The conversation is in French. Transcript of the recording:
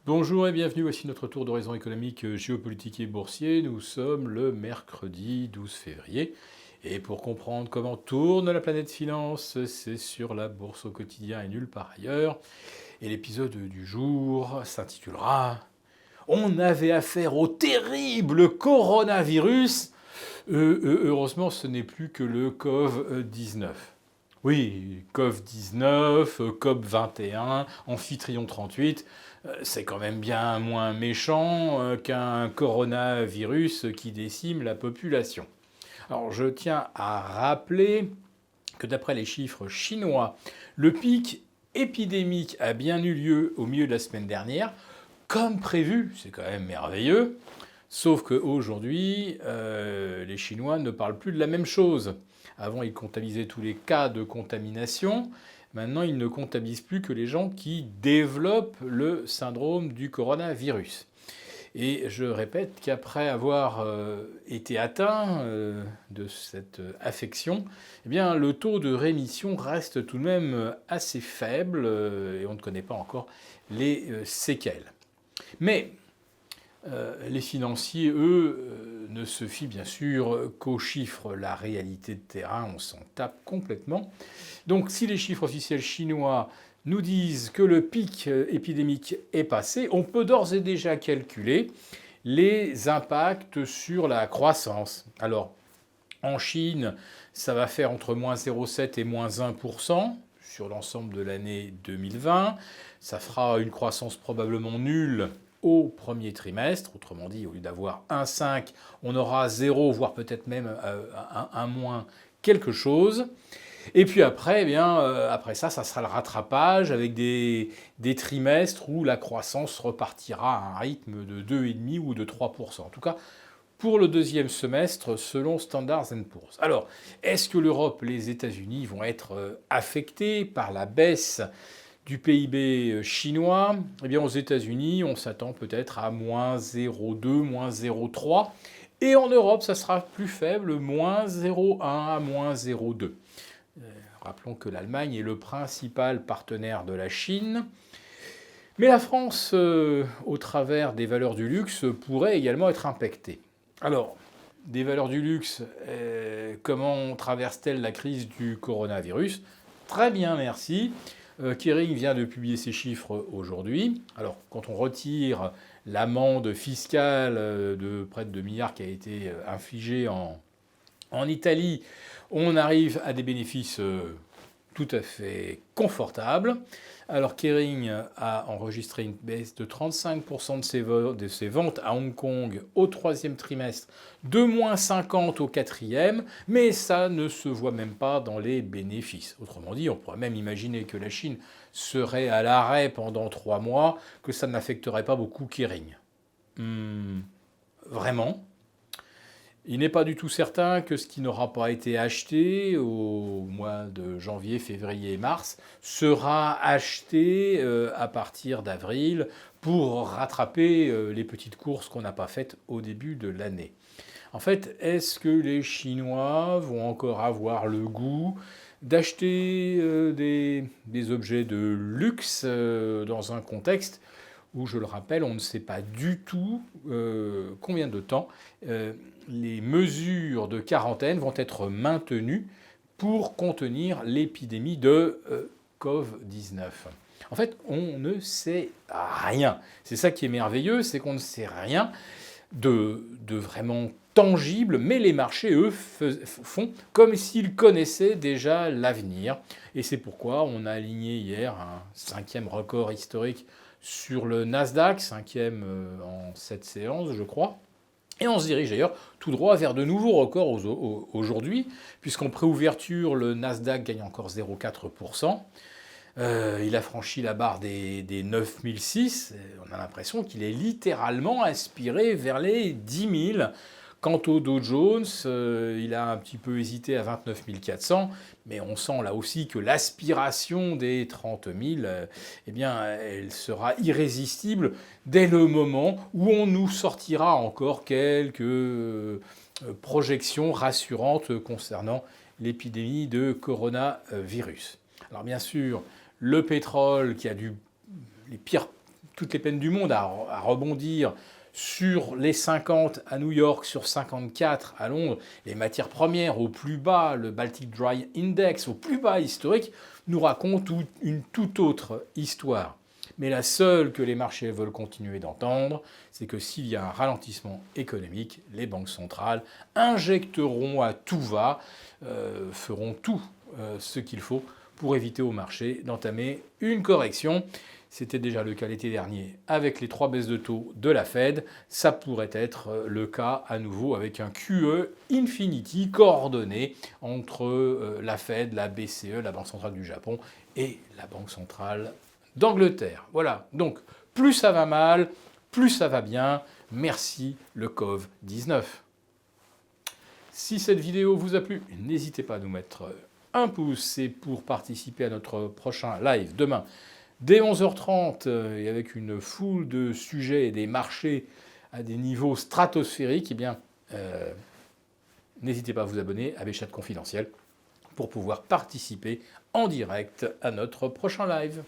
Bonjour et bienvenue, voici notre tour d'horizon économique, géopolitique et boursier. Nous sommes le mercredi 12 février. Et pour comprendre comment tourne la planète finance, c'est sur la bourse au quotidien et nulle part ailleurs. Et l'épisode du jour s'intitulera On avait affaire au terrible coronavirus. Heureusement, ce n'est plus que le COV-19. Oui, COV-19, COP21, Amphitryon 38, c'est quand même bien moins méchant qu'un coronavirus qui décime la population. Alors je tiens à rappeler que d'après les chiffres chinois, le pic épidémique a bien eu lieu au milieu de la semaine dernière, comme prévu, c'est quand même merveilleux. Sauf qu'aujourd'hui, les Chinois ne parlent plus de la même chose. Avant, ils comptabilisaient tous les cas de contamination. Maintenant, ils ne comptabilisent plus que les gens qui développent le syndrome du coronavirus. Et je répète qu'après avoir été atteint de cette affection, eh bien, le taux de rémission reste tout de même assez faible et on ne connaît pas encore les séquelles. Mais les financiers, eux, ne se fient bien sûr qu'aux chiffres. La réalité de terrain, on s'en tape complètement. Donc si les chiffres officiels chinois nous disent que le pic épidémique est passé, on peut d'ores et déjà calculer les impacts sur la croissance. Alors, en Chine, ça va faire entre moins 0,7 et moins 1% sur l'ensemble de l'année 2020. Ça fera une croissance probablement nulle au premier trimestre. Autrement dit, au lieu d'avoir 1,5, on aura 0, voire peut-être même un moins quelque chose. Et puis après, eh bien, après ça sera le rattrapage avec des trimestres où la croissance repartira à un rythme de 2,5 ou de 3%. En tout cas, pour le deuxième semestre, selon Standard & Poor's. Alors, est-ce que l'Europe, les États-Unis vont être affectés par la baisse du PIB chinois? Eh bien, aux États-Unis, on s'attend peut-être à moins 0,2, moins 0,3. Et en Europe, ça sera plus faible, moins 0,1 à moins 0,2. Rappelons que l'Allemagne est le principal partenaire de la Chine. Mais la France, au travers des valeurs du luxe, pourrait également être impactée. Alors, des valeurs du luxe, comment traverse-t-elle la crise du coronavirus? Très bien, merci. Kering vient de publier ses chiffres aujourd'hui. Alors, quand on retire l'amende fiscale de près de 2 milliards qui a été infligée en Italie, on arrive à des bénéfices tout à fait confortables. Alors Kering a enregistré une baisse de 35% de ses ventes à Hong Kong au troisième trimestre, de moins 50 au quatrième, mais ça ne se voit même pas dans les bénéfices. Autrement dit, on pourrait même imaginer que la Chine serait à l'arrêt pendant 3 mois, que ça n'affecterait pas beaucoup Kering. Vraiment? Il n'est pas du tout certain que ce qui n'aura pas été acheté au mois de janvier, février et mars sera acheté à partir d'avril pour rattraper les petites courses qu'on n'a pas faites au début de l'année. En fait, est-ce que les Chinois vont encore avoir le goût d'acheter des objets de luxe dans un contexte où, je le rappelle, on ne sait pas du tout combien de temps les mesures de quarantaine vont être maintenues pour contenir l'épidémie de Covid-19. En fait, on ne sait rien. C'est ça qui est merveilleux, c'est qu'on ne sait rien de vraiment tangible, mais les marchés, eux, font comme s'ils connaissaient déjà l'avenir. Et c'est pourquoi on a aligné hier un 5e record historique sur le Nasdaq, 5e en 7 séances, je crois. Et on se dirige d'ailleurs tout droit vers de nouveaux records aujourd'hui, puisqu'en préouverture, le Nasdaq gagne encore 0,4%. Il a franchi la barre des 9006. On a l'impression qu'il est littéralement aspiré vers les 10 000. Quant au Dow Jones, il a un petit peu hésité à 29 400, mais on sent là aussi que l'aspiration des 30 000, eh bien, elle sera irrésistible dès le moment où on nous sortira encore quelques projections rassurantes concernant l'épidémie de coronavirus. Alors bien sûr, le pétrole qui a les pires toutes les peines du monde à rebondir sur les 50 à New York, sur 54 à Londres, les matières premières au plus bas, le Baltic Dry Index au plus bas historique, nous racontent une toute autre histoire. Mais la seule que les marchés veulent continuer d'entendre, c'est que s'il y a un ralentissement économique, les banques centrales injecteront à tout va, feront tout ce qu'il faut pour éviter au marché d'entamer une correction. C'était déjà le cas l'été dernier avec les 3 baisses de taux de la Fed. Ça pourrait être le cas à nouveau avec un QE infinity coordonné entre la Fed, la BCE, la Banque centrale du Japon et la Banque centrale d'Angleterre. Voilà, donc plus ça va mal, plus ça va bien. Merci le Covid-19. Si cette vidéo vous a plu, n'hésitez pas à nous mettre un pouce. Et pour participer à notre prochain live demain, dès 11h30, et avec une foule de sujets et des marchés à des niveaux stratosphériques, eh bien, n'hésitez pas à vous abonner à Béchat Confidentiel pour pouvoir participer en direct à notre prochain live.